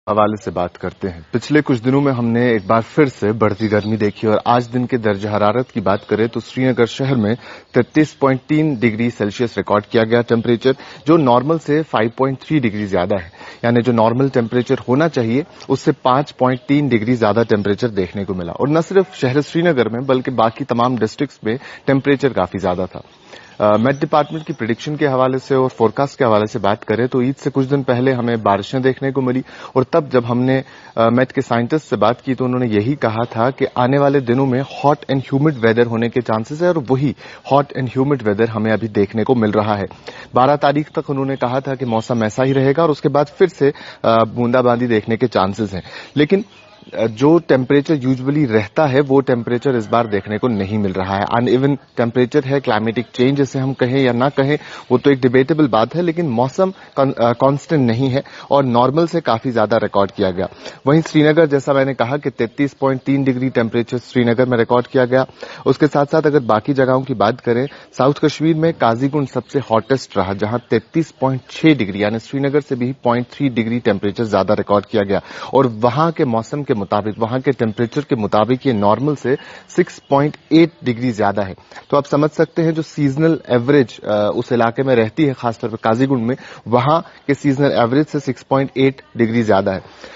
حوالے سے بات کرتے ہیں۔ پچھلے کچھ دنوں میں ہم نے ایک بار پھر سے بڑھتی گرمی دیکھی اور آج دن کے درجہ حرارت کی بات کریں تو سری نگر شہر میں 33.3 ڈگری سیلسیس ریکارڈ کیا گیا ٹیمپریچر، جو نارمل سے 5.3 ڈگری زیادہ ہے، یعنی جو نارمل ٹیمپریچر ہونا چاہیے اس سے 5.3 ڈگری زیادہ ٹیمپریچر دیکھنے کو ملا۔ اور نہ صرف شہر سری نگر میں بلکہ باقی تمام ڈسٹرکٹس میں ٹیمپریچر کافی زیادہ تھا۔ میٹ ڈپارٹمنٹ کی پریڈکشن کے حوالے سے اور فورکاسٹ کے حوالے سے بات کریں تو عید سے کچھ دن پہلے ہمیں بارشیں دیکھنے کو ملی، اور تب جب ہم نے میٹ کے سائنٹسٹ سے بات کی تو انہوں نے یہی کہا تھا کہ آنے والے دنوں میں ہاٹ اینڈ ہیومڈ ویدر ہونے کے چانسز ہے، اور وہی ہاٹ اینڈ ہیومڈ ویدر ہمیں ابھی دیکھنے کو مل رہا ہے۔ 12 تاریخ تک انہوں نے کہا تھا کہ موسم ایسا ہی رہے گا اور اس کے بعد پھر سے بوندا باندی دیکھنے کے چانسز ہیں، لیکن جو ٹیمپریچر یوزولی رہتا ہے وہ ٹیمپریچر اس بار دیکھنے کو نہیں مل رہا ہے۔ ان ایون ٹیمپریچر ہے، کلائمیٹک چینج جسے ہم کہیں یا نہ کہیں وہ تو ایک ڈیبیٹیبل بات ہے، لیکن موسم کانسٹنٹ نہیں ہے اور نارمل سے کافی زیادہ ریکارڈ کیا گیا۔ وہیں سری نگر، جیسا میں نے کہا کہ 33.3 ڈگری ٹیمپریچر سری نگر میں ریکارڈ کیا گیا۔ اس کے ساتھ ساتھ اگر باقی جگہوں کی بات کریں، ساؤتھ کشمیر میں قاضی گنڈ سب سے ہاٹیسٹ رہا، جہاں 33.6 ڈگری یعنی سری نگر سے بھی 0.3 ڈگری ٹیمپریچر زیادہ ریکارڈ کیا گیا، اور وہاں کے موسم کے مطابق، وہاں کے ٹیمپریچر کے مطابق یہ نارمل سے 6.8 ڈگری زیادہ ہے۔ تو آپ سمجھ سکتے ہیں جو سیزنل ایوریج اس علاقے میں رہتی ہے، خاص طور پہ قاضی گنڈ میں، وہاں کے سیزنل ایوریج سے 6.8 ڈگری زیادہ ہے۔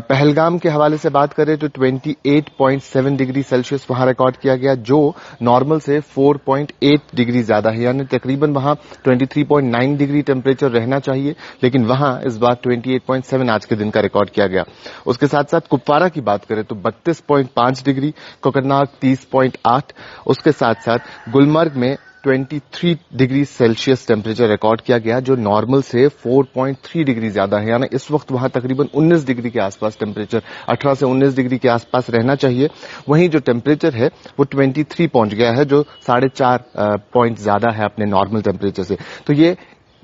پہلگام کے حوالے سے بات کریں تو 28.7 ڈگری سیلسیس وہاں ریکارڈ کیا گیا، جو نارمل سے 4.8 ڈگری زیادہ ہے، یعنی تقریباً وہاں 23.9 ڈگری ٹیمپریچر رہنا چاہیے، لیکن وہاں اس بار 28.7 آج کے دن کا ریکارڈ کیا گیا۔ اس کے ساتھ ساتھ کپوارہ کی بات کریں تو 32.5 ڈگری، کوکرناگ 30.8، اس کے ساتھ ساتھ گلمرگ میں 23 ڈگری سیلسیس ٹیمپریچر ریکارڈ کیا گیا، جو نارمل سے 4.3 ڈگری زیادہ ہے، یعنی اس وقت وہاں تقریباً 19 ڈگری کے آس پاس ٹیمپریچر، 18 سے 19 ڈگری کے آس پاس رہنا چاہیے۔ وہیں جو ٹیمپریچر ہے وہ 23 پہنچ گیا ہے، جو 4.5 پوائنٹ زیادہ ہے اپنے نارمل ٹیمپریچر سے۔ تو یہ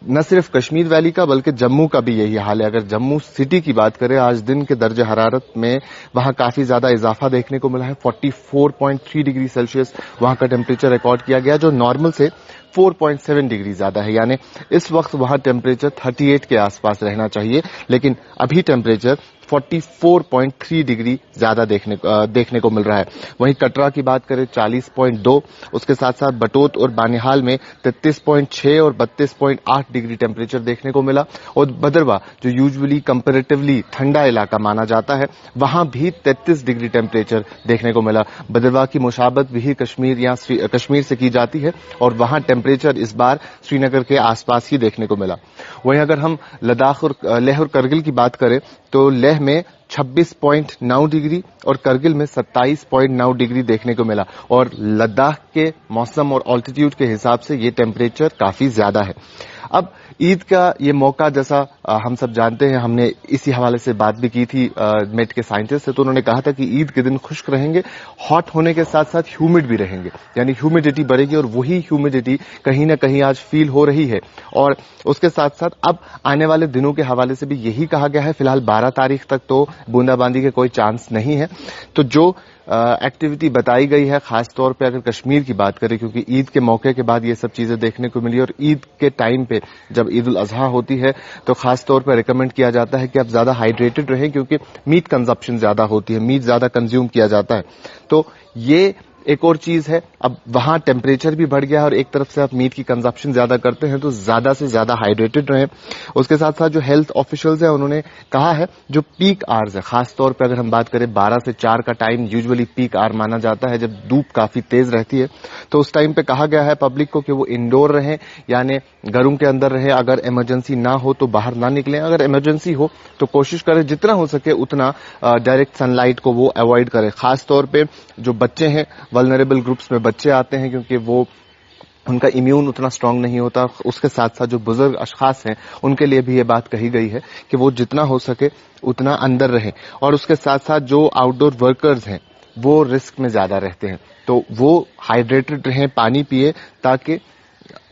نہ صرف کشمیر ویلی کا بلکہ جموں کا بھی یہی حال ہے۔ اگر جموں سٹی کی بات کریں، آج دن کے درجہ حرارت میں وہاں کافی زیادہ اضافہ دیکھنے کو ملا ہے، 44.3 ڈگری سیلسیس وہاں کا ٹیمپریچر ریکارڈ کیا گیا، جو نارمل سے 4.7 ڈگری زیادہ ہے، یعنی اس وقت وہاں ٹیمپریچر 38 کے آس پاس رہنا چاہیے، لیکن ابھی ٹیمپریچر 44.3 ڈگری زیادہ دیکھنے کو مل رہا ہے۔ وہیں کٹرا کی بات کریں 40.2، اس کے ساتھ ساتھ بٹوت اور بانہال میں 33.6 اور 32.8 ڈگری ٹیمپریچر دیکھنے کو ملا، اور بدروا جو یوزولی کمپیریٹیولی ٹھنڈا علاقہ مانا جاتا ہے، وہاں بھی 33 ڈگری ٹیمپریچر دیکھنے کو ملا۔ بدروا کی مشابہت بھی کشمیر سے کی جاتی ہے، اور وہاں ٹیمپریچر اس بار سری نگر کے آس پاس ہی دیکھنے کو ملا۔ وہیں اگر ہم لداخ اور لیہ اور کرگل کی بات کریں تو لیہ میں 26.9 ڈگری اور کرگل میں 27.9 ڈگری دیکھنے کو ملا، اور لداخ کے موسم اور آلٹیٹیوڈ کے حساب سے یہ ٹیمپریچر کافی زیادہ ہے۔ اب عید کا یہ موقع، جیسا ہم سب جانتے ہیں، ہم نے اسی حوالے سے بات بھی کی تھی میٹ کے سائنٹسٹ سے، تو انہوں نے کہا تھا کہ عید کے دن خشک رہیں گے، ہاٹ ہونے کے ساتھ ساتھ ہیومڈ بھی رہیں گے، یعنی ہیومیڈیٹی بڑھے گی، اور وہی ہیومیڈیٹی کہیں نہ کہیں آج فیل ہو رہی ہے۔ اور اس کے ساتھ ساتھ اب آنے والے دنوں کے حوالے سے بھی یہی کہا گیا ہے، فی الحال 12 تاریخ تک تو بوندا باندی کے کوئی چانس نہیں ہے۔ تو جو ایکٹیویٹی بتائی گئی ہے، خاص طور پہ اگر کشمیر کی بات کریں، کیونکہ عید کے موقع کے بعد یہ سب چیزیں دیکھنے کو ملی، اور عید کے ٹائم پہ جب عید الاضحیٰ ہوتی ہے تو خاص طور پہ ریکمینڈ کیا جاتا ہے کہ آپ زیادہ ہائیڈریٹڈ رہیں، کیونکہ میٹ کنزمپشن زیادہ ہوتی ہے، میٹ زیادہ کنزیوم کیا جاتا ہے۔ تو یہ ایک اور چیز ہے، اب وہاں ٹیمپریچر بھی بڑھ گیا ہے، اور ایک طرف سے آپ میٹ کی کنزمپشن زیادہ کرتے ہیں تو زیادہ سے زیادہ ہائیڈریٹڈ رہیں۔ اس کے ساتھ ساتھ جو ہیلتھ آفیشلز ہیں انہوں نے کہا ہے جو پیک آرز ہے، خاص طور پہ اگر ہم بات کریں 12 سے 4 کا ٹائم یوزولی پیک آر مانا جاتا ہے، جب دھوپ کافی تیز رہتی ہے، تو اس ٹائم پہ کہا گیا ہے پبلک کو کہ وہ انڈور رہیں، یعنی گھروں کے اندر رہیں، اگر ایمرجنسی نہ ہو تو باہر نہ نکلیں، اگر ایمرجنسی ہو تو کوشش کریں جتنا ہو سکے اتنا ڈائریکٹ سن لائٹ کو وہ اوائڈ کریں، خاص طور پہ جو بچے ہیں، ولنریبل گروپس میں بچے آتے ہیں، کیونکہ وہ ان کا امیون اتنا اسٹرانگ نہیں ہوتا۔ اس کے ساتھ ساتھ جو بزرگ اشخاص ہیں ان کے لیے بھی یہ بات کہی گئی ہے کہ وہ جتنا ہو سکے اتنا اندر رہیں، اور اس کے ساتھ ساتھ جو آؤٹ ڈور ورکرز ہیں وہ رسک میں زیادہ رہتے ہیں، تو وہ ہائیڈریٹڈ رہیں، پانی پیے، تاکہ